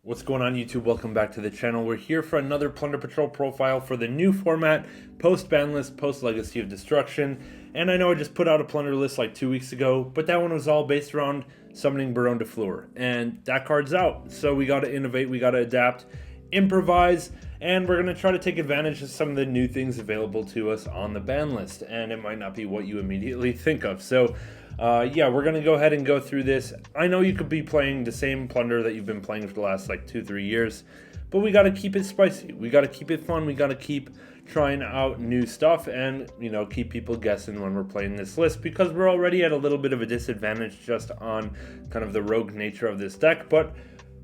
What's going on, YouTube? Welcome back to the channel. We're here for another Plunder Patrol profile for the new format, Post-Banlist, Post-Legacy of Destruction. And I know I just put out a Plunder list like 2 weeks ago, but that one was all based around summoning Baronne de Fleur. And that card's out, so we gotta innovate, we gotta adapt, improvise, and we're gonna try to take advantage of some of the new things available to us on the ban list. And it might not be what you immediately think of. So yeah, we're gonna go ahead and go through this. I know you could be playing the same Plunder that you've been playing for the last like 2-3 years, but we gotta keep it spicy, we gotta keep it fun, we gotta keep trying out new stuff, and keep people guessing when we're playing this list, because we're already at a little bit of a disadvantage just on kind of the rogue nature of this deck. But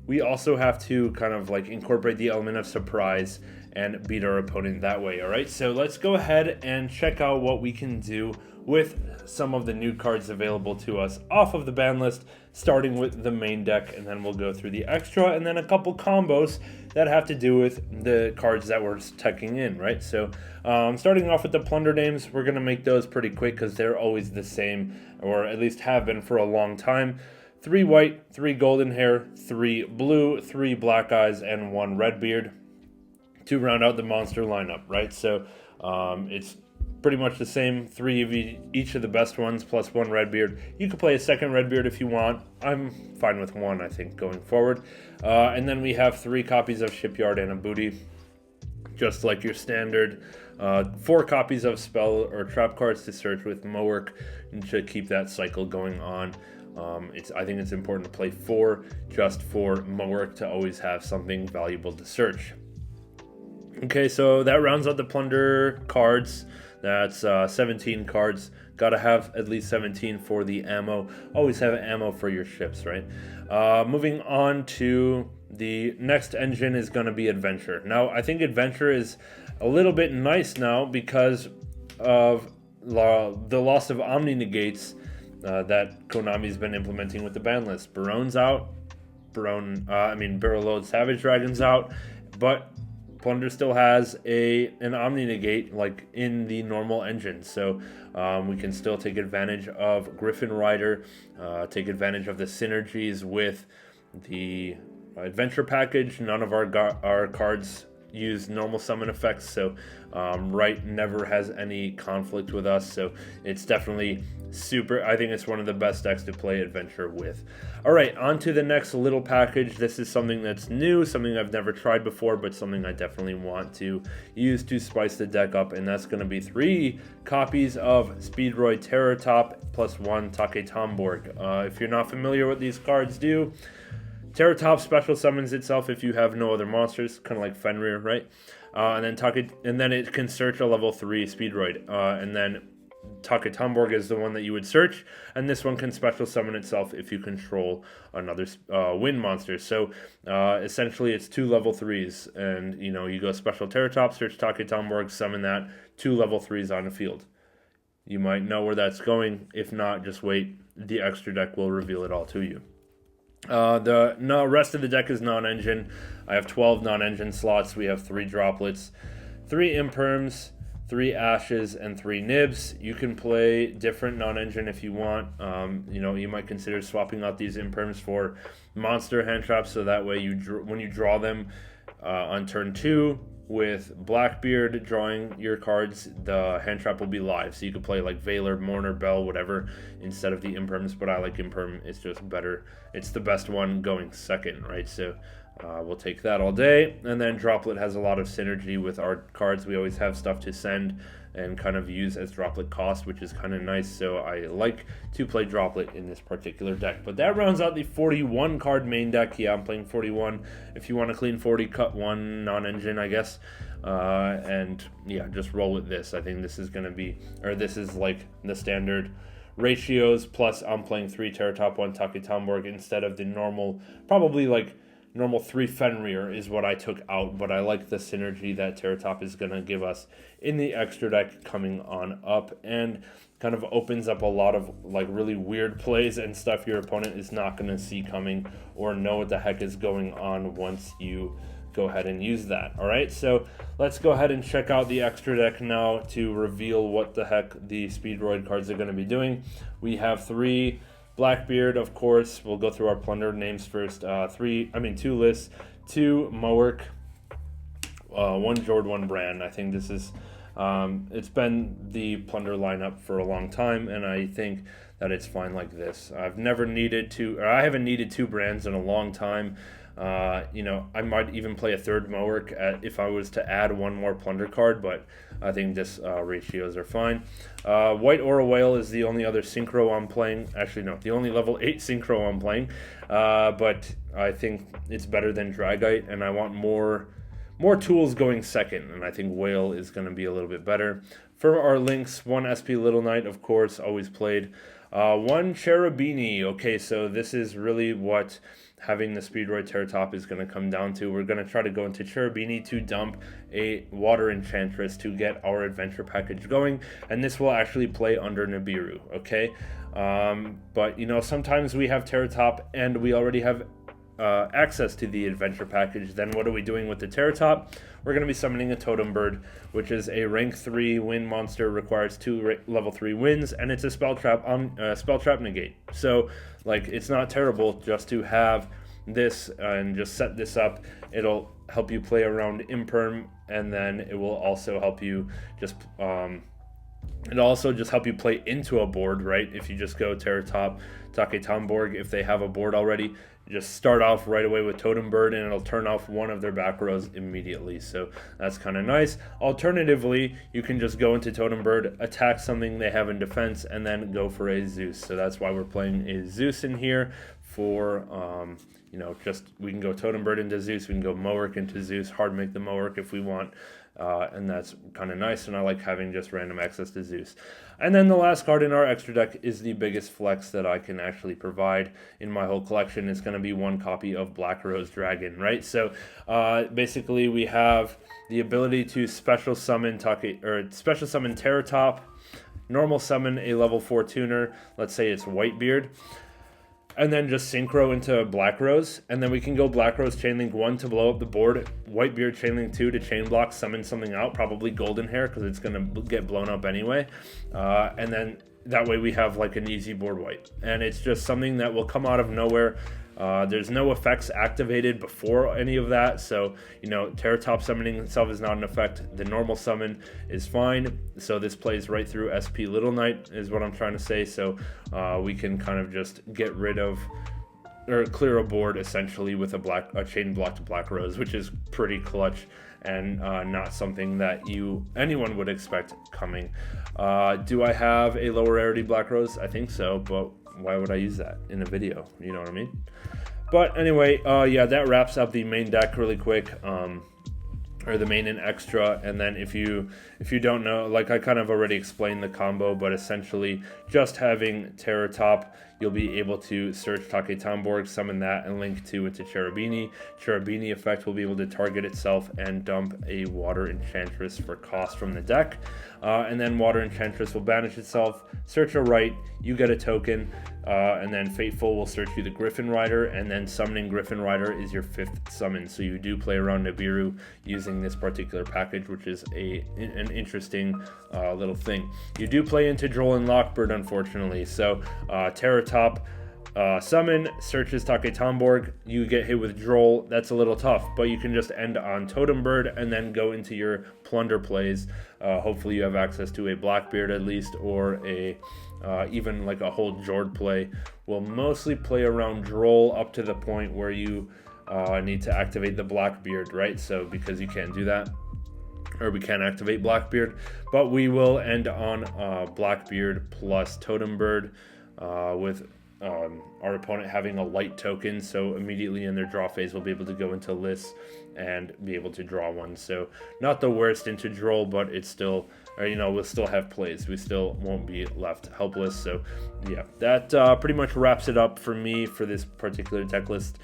we also have to kind of like incorporate the element of surprise and beat our opponent that way. All right, so let's go ahead and check out what we can do with some of the new cards available to us off of the ban list, starting with the main deck, and then we'll go through the extra and then a couple combos that have to do with the cards that we're teching in, right? So starting off with the Plunder names, we're gonna make those pretty quick because they're always the same, or at least have been for a long time. 3 white, 3 golden hair, 3 blue, 3 black eyes, and 1 red beard to round out the monster lineup, right? So it's pretty much the same, 3 of each of the best ones plus 1 red beard. You could play a second red beard if you want. I'm fine with 1, I think, going forward. And then we have 3 copies of Shipyard and a Booty, just like your standard. 4 copies of spell or trap cards to search with Mowork to keep that cycle going on. I think it's important to play 4 just for Mowork to always have something valuable to search. Okay, so that rounds out the Plunder cards. That's 17 cards. Gotta have at least 17 for the ammo. Always have ammo for your ships, right? Moving on to the next engine is going to be Adventure. Now, I think Adventure is a little bit nice now because of the loss of Omni Negates that Konami's been implementing with the ban list. Baronne's out. Barrel Load Savage Dragon's out, but Plunder still has an Omni Negate like in the normal engine, so we can still take advantage of Griffin Rider, take advantage of the synergies with the Adventure package. None of our cards use normal summon effects, so Right never has any conflict with us, so it's definitely super. I think it's one of the best decks to play Adventure with. Alright, on to the next little package. This is something that's new, something I've never tried before, but something I definitely want to use to spice the deck up, and that's going to be 3 copies of Speedroid Terror Top plus 1 Take Tomborg. If you're not familiar with these cards do, Terror Top special summons itself if you have no other monsters, kind of like Fenrir, right? And then it can search a level 3 Speedroid, and then Take Tomborg is the one that you would search, and this one can special summon itself if you control another wind monster. So essentially it's 2 level 3s, and you go special Terror Top, search Take Tomborg, summon that, 2 level 3s on the field. You might know where that's going. If not, just wait. The extra deck will reveal it all to you. The rest of the deck is non-engine. I have 12 non-engine slots. We have 3 droplets, 3 imperms, 3 ashes, and 3 nibs. You can play different non-engine if you want. You might consider swapping out these imperms for monster hand traps, so that way when you draw them on turn 2 with Blackbeard drawing your cards, the hand trap will be live. So you could play like Veiler, Mourner, Bell, whatever, instead of the imperms, but I like imperm. It's just better. It's the best one going second, right? So we'll take that all day. And then Droplet has a lot of synergy with our cards. We always have stuff to send and kind of use as droplet cost, which is kind of nice. So I like to play Droplet in this particular deck. But that rounds out the 41 card main deck. Yeah, I'm playing 41. If you want to clean 40, cut 1 non-engine, I guess. And yeah, just roll with this. I think this is going to be, or this is like the standard ratios, plus I'm playing 3 Terror Top, 1 Take Tomborg instead of the normal, probably like normal 3 Fenrir is what I took out, but I like the synergy that Terror Top is going to give us in the extra deck coming on up, and kind of opens up a lot of like really weird plays and stuff your opponent is not going to see coming or know what the heck is going on once you go ahead and use that. All right, so let's go ahead and check out the extra deck now to reveal what the heck the Speedroid cards are going to be doing. We have 3 Blackbeard, of course. We'll go through our Plunder names first. 2 lists. 2 Mowerk, 1 Jord, 1 Brand. I think this is, it's been the Plunder lineup for a long time, and I think that it's fine like this. I've never needed to, or I haven't needed 2 brands in a long time. You know, I might even play a 3rd Mowerk if I was to add 1 more Plunder card, but I think this ratios are fine. White Aura Whale is the only other Synchro I'm playing. Actually, no, the only level 8 Synchro I'm playing. But I think it's better than Dragite, and I want more tools going second, and I think Whale is going to be a little bit better. For our links, 1 SP Little Knight, of course, always played. 1 Cherubini. Okay, so this is really what having the Speedroid Teratop is going to come down to. We're going to try to go into Cherubini to dump a Water Enchantress to get our adventure package going, and this will actually play under Nibiru, okay? But, you know, sometimes we have Teratop and we already have access to the adventure package. Then what are we doing with the Teratop? We're going to be summoning a Totem Bird, which is a rank 3 win monster, requires 2 level 3 wins, and it's a spell trap negate. So, like, it's not terrible just to have this and just set this up. It'll help you play around Imperm, and then it will also help you just it'll also just help you play into a board, right? If you just go Teratop, Take Tamborg, if they have a board already, just start off right away with Totem Bird, and it'll turn off one of their back rows immediately. So that's kind of nice. Alternatively, you can just go into Totem Bird, attack something they have in defense, and then go for a Zeus. So that's why we're playing a Zeus in here for, you know, just we can go Totem Bird into Zeus, we can go Mowerk into Zeus, hard make the Mowerk if we want. And that's kind of nice, and I like having just random access to Zeus. And then the last card in our extra deck is the biggest flex that I can actually provide in my whole collection. It's going to be 1 copy of Black Rose Dragon, right? So basically we have the ability to special summon Teratop, normal summon a level 4 tuner, let's say it's Whitebeard, and then just Synchro into Black Rose, and then we can go Black Rose Chainlink 1 to blow up the board, Whitebeard Chainlink 2 to chain block, summon something out, probably Golden Hair because it's going to get blown up anyway, and then that way we have like an easy board wipe, and it's just something that will come out of nowhere. There's no effects activated before any of that, so, you know, Teratop summoning itself is not an effect. The normal summon is fine, so this plays right through SP Little Knight is what I'm trying to say. So we can kind of just get rid of or clear a board essentially with a chain blocked Black Rose, which is pretty clutch and not something that anyone would expect coming. Do I have a lower rarity Black Rose? I think so, but why would I use that in a video? You know what I mean? But anyway, yeah, that wraps up the main deck really quick, or the main and extra. And then if you don't know, like I kind of already explained the combo, but essentially just having Teratop, you'll be able to search Take Tamborg, summon that, and link 2 into Cherubini. Cherubini effect will be able to target itself and dump a Water Enchantress for cost from the deck. And then Water Enchantress will banish itself, search a right, you get a token, and then Fateful will search you the Griffin Rider, and then summoning Griffin Rider is your 5th summon. So you do play around Nibiru using this particular package, which is an interesting little thing. You do play into Droll and Lockbird, unfortunately. So Teratop summon, searches Take Tamborg, you get hit with Droll. That's a little tough, but you can just end on Totem Bird and then go into your Plunder plays. Hopefully you have access to a Blackbeard at least, or a even like a whole Jord play. We'll mostly play around Droll up to the point where you need to activate the Blackbeard, right? So because you can't do that, or we can't activate Blackbeard, but we will end on Blackbeard plus Totem Bird with our opponent having a light token, so immediately in their draw phase we'll be able to go into lists and be able to draw one. So not the worst into Droll, but it's still, or, you know, we'll still have plays. We still won't be left helpless. So yeah, that pretty much wraps it up for me for this particular deck list.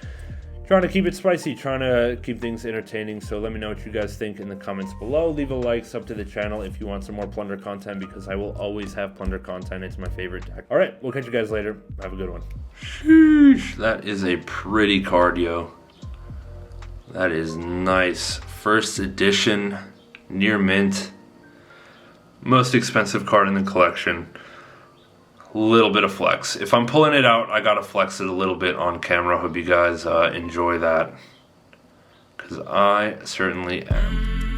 Trying to keep it spicy, trying to keep things entertaining. So let me know what you guys think in the comments below. Leave a like, sub to the channel if you want some more Plunder content, because I will always have Plunder content. It's my favorite deck. All right, we'll catch you guys later. Have a good one. Sheesh, that is a pretty card, yo. That is nice. First edition, near mint. Most expensive card in the collection. Little bit of flex. If I'm pulling it out, I gotta flex it a little bit on camera. Hope you guys enjoy that. Because I certainly am.